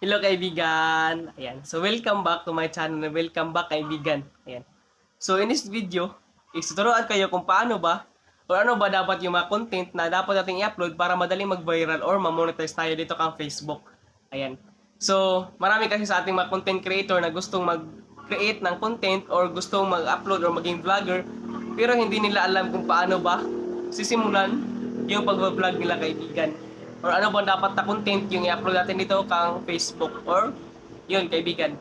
Hello kaibigan. Ayan. So welcome back to my channel. Welcome back kaibigan. Ayan. So in this video, ituturuan kayo kung paano ba o ano ba dapat yung mga content na dapat nating i-upload para madaling mag-viral or ma-monetize tayo dito kang Facebook. Ayan. So, marami kasi sa ating mga content creator na gustong mag-create ng content or gustong mag-upload or maging vlogger pero hindi nila alam kung paano ba sisimulan yung pag-vlog nila kaibigan or ano ba dapat na content yung i-upload natin dito kang Facebook or yun kaibigan.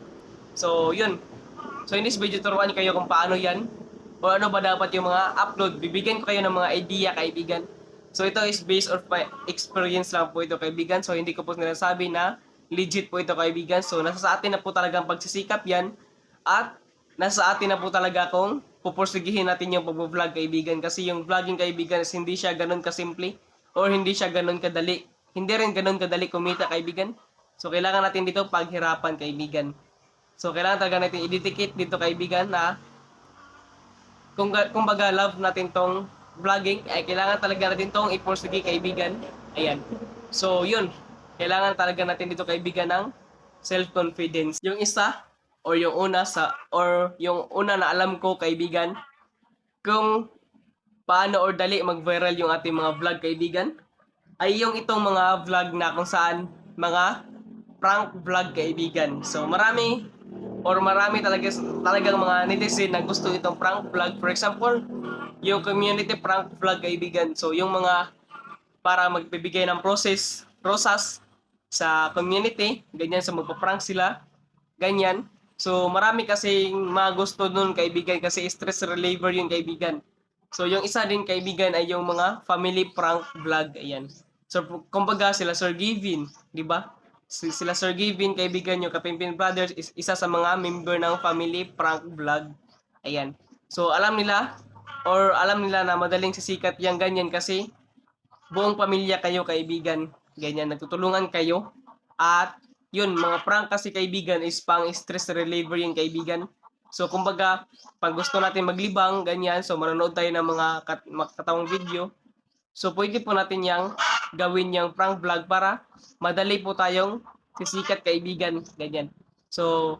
So, yun. So, in this video, turuan kayo kung paano yan o ano ba dapat yung mga upload. Bibigyan ko kayo ng mga idea kaibigan. So, ito is based on my experience lang po ito kaibigan. So, hindi ko po sinasabi na legit po ito kaibigan. So, nasa sa atin na po talagang pagsisikap yan at nasa atin na po talaga kung pupursigihin natin yung pag-vlog kaibigan. Kasi yung vlogging kaibigan is hindi siya ganun kasimple or hindi siya ganun kadali. Hindi rin ganun kadali kumita kaibigan. So, kailangan natin dito paghirapan kaibigan. So, kailangan talaga natin i-dedicate dito kaibigan na kung baga love natin tong vlogging, ay kailangan talaga natin tong i-pursige kaibigan. Ayan. So, yun. Kailangan talaga natin dito kaibigan ng self-confidence. Yung isa, or yung una na alam ko kaibigan, kung paano or dali mag-viral yung ating mga vlog kaibigan, ay yung itong mga vlog na kung saan mga prank vlog kaibigan. So marami talagang mga netizen na gusto itong prank vlog. For example, yung community prank vlog kaibigan. So yung mga para magbibigay ng process sa community, ganyan sa magpa-prank sila, ganyan. So marami kasing mga gusto nun kaibigan kasi stress reliever yung kaibigan. So yung isa din kaibigan ay yung mga family prank vlog, ayan. So kumbaga sila Sir Gavin, di ba? Sila Sir Gavin, kaibigan nyo, Kapimpin Brothers, is isa sa mga member ng family prank vlog. Ayan. So alam nila na madaling sisikat yung ganyan kasi buong pamilya kayo kaibigan. Ganyan, nagtutulungan kayo. At yun, mga prank kasi kaibigan is pang stress reliever yung kaibigan. So kumbaga, pag gusto natin maglibang, ganyan, so manonood tayo ng mga katawang video. So pwede po natin yang gawin yung prank vlog para madali po tayong sisikat kaibigan, ganyan. So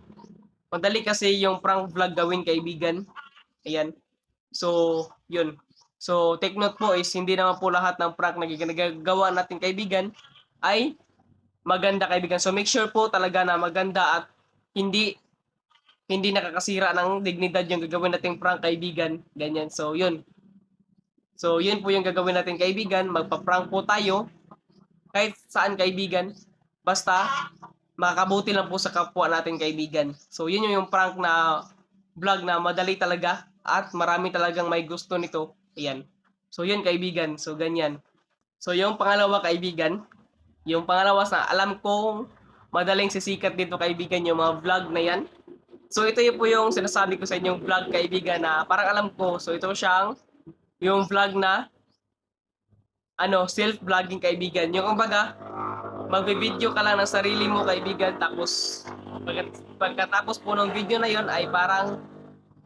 madali kasi yung prank vlog gawin kaibigan. Ayan. So, yun. So, take note po is hindi naman po lahat ng prank na ginagawa natin kaibigan ay maganda kaibigan. So, make sure po talaga na maganda at hindi hindi nakakasira ng dignidad yung gagawin nating prank kaibigan. Ganyan. So, yun. So, yun po yung gagawin natin kaibigan. Magpa-prank po tayo kahit saan kaibigan. Basta makakabuti lang po sa kapwa natin kaibigan. So, yun yung prank na vlog na madali talaga at marami talagang may gusto nito. Ayan. So, yun kaibigan. So, ganyan. So, yung pangalawa kaibigan, yung pangalawa sa alam kong madaling sisikat dito kaibigan yung mga vlog na yan. So, ito yung po yung sinasabi ko sa inyong vlog kaibigan na parang alam ko. So, ito siyang yung vlog na self-vlogging kaibigan. Yung kumbaga, magbe-video ka lang ng sarili mo kaibigan tapos pagkatapos po ng video na yon ay parang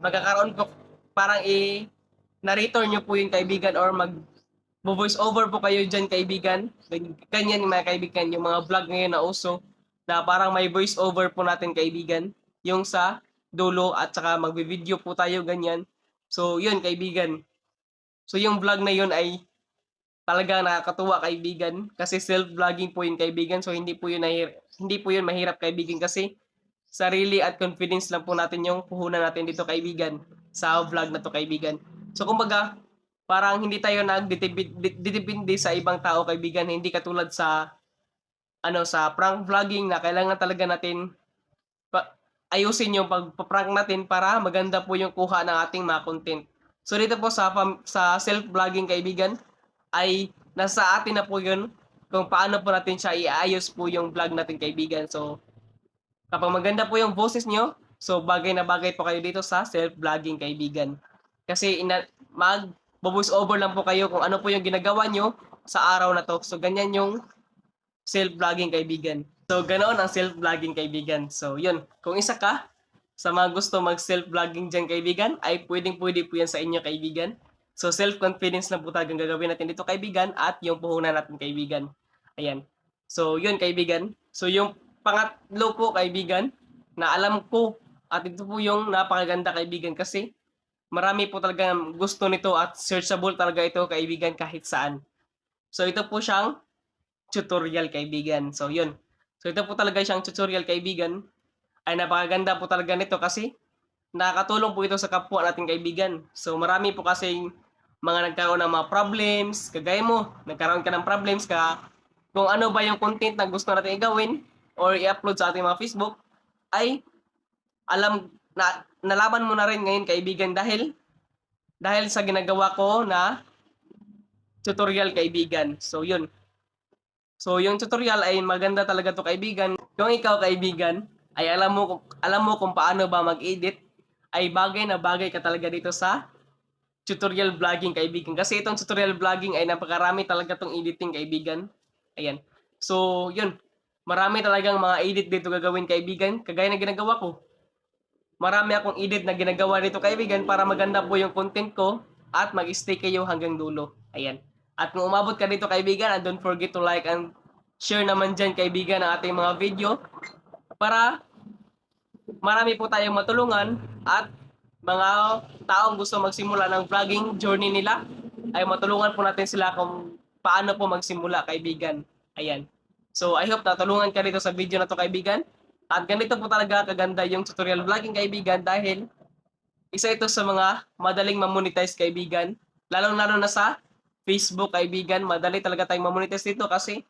magkakaroon po parang narrator nyo po yung kaibigan or voice over po kayo dyan kaibigan. Ganyan yung mga kaibigan, yung mga vlog ngayon na uso na parang may voice over po natin kaibigan yung sa dulo at saka magbe-video po tayo ganyan. So yun kaibigan. So yung vlog na yun ay talaga nakakatuwa kaibigan kasi self-vlogging po yun kaibigan. So hindi po yun mahirap kaibigan kasi sarili at confidence lang po natin yung puhunan natin dito kaibigan sa vlog na to kaibigan. So kumbaga parang hindi tayo nagdidepende sa ibang tao kaibigan, hindi katulad sa sa prank vlogging na kailangan talaga natin ayusin yung pagpa-prank natin para maganda po yung kuha ng ating mga content. So dito po sa self-vlogging kaibigan ay nasa atin na po yun kung paano po natin siya iayos po yung vlog natin kaibigan. So kapag maganda po yung boses nyo, so bagay na bagay po kayo dito sa self-vlogging kaibigan. Kasi mag-voice over lang po kayo kung ano po yung ginagawa nyo sa araw na to. So ganyan yung self-vlogging kaibigan. So ganoon ang self-vlogging kaibigan. So yun, kung isa ka sa mga gusto mag-self-vlogging dyan kaibigan, ay pwedeng-pwede po yan sa inyo kaibigan. So self-confidence lang po talagang gagawin natin dito kaibigan at yung puhunan natin kaibigan. Ayan. So yun kaibigan. So yung pangatlo po kaibigan, na alam ko at ito po yung napakaganda kaibigan kasi marami po talaga gusto nito at searchable talaga ito kaibigan kahit saan. So ito po siyang tutorial kaibigan. So yun. So ito po talaga siyang tutorial kaibigan. Ay napakaganda po talaga nito kasi nakakatulong po ito sa kapwa nating kaibigan. So marami po kasi mga nagkaroon ng mga problems, kagaya mo, nagkaroon ka ng problems ka kung ano ba yung content na gusto natin igawin or i-upload sa ating mga Facebook ay alam na nalaman mo na rin ngayon kaibigan dahil sa ginagawa ko na tutorial kaibigan. So yun. So yung tutorial ay maganda talaga to kaibigan. Kung ikaw kaibigan ay alam mo kung paano ba mag-edit ay bagay na bagay ka talaga dito sa tutorial vlogging kaibigan. Kasi itong tutorial vlogging ay napakarami talaga tong editing kaibigan. Ayan. So yun. Marami talagang mga edit dito gagawin kaibigan. Kagaya na ginagawa ko. Marami akong edit na ginagawa dito kaibigan para maganda po yung content ko at mag-stay kayo hanggang dulo. Ayan. At kung umabot ka dito kaibigan, and don't forget to like and share naman dyan kaibigan ang ating mga video para marami po tayong matulungan at mga taong gusto magsimula ng vlogging journey nila ay matulungan po natin sila kung paano po magsimula kaibigan. Ayan. So I hope natulungan ka dito sa video na to kaibigan. At ganito po talaga kaganda yung tutorial vlogging kaibigan dahil isa ito sa mga madaling mamonetize kaibigan. Lalong-lalo na sa Facebook kaibigan, madali talaga tayong mamonetize dito kasi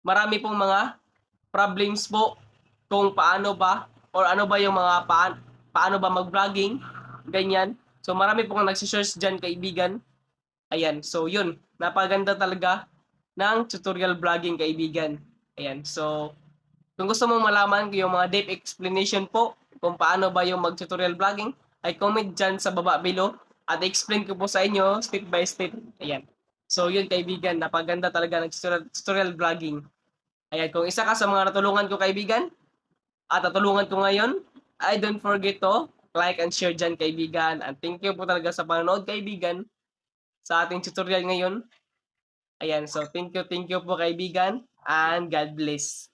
marami pong mga problems po kung paano ba or ano ba yung mga paano ba mag-vlogging, ganyan. So marami pong nagsisearch dyan kaibigan. Ayan, so yun, napaganda talaga ng tutorial vlogging kaibigan. Ayan, so kung gusto mong malaman yung mga deep explanation po kung paano ba yung mag-tutorial vlogging, ay comment dyan sa baba below at explain ko po sa inyo step by step. Ayan. So yun kaibigan, napaganda talaga ng tutorial vlogging. Ayan, kung isa ka sa mga natulungan ko kaibigan at natulungan ko ngayon, ay don't forget to like and share dyan kaibigan. And thank you po talaga sa panonood kaibigan sa ating tutorial ngayon. Ayan, so thank you po kaibigan and God bless.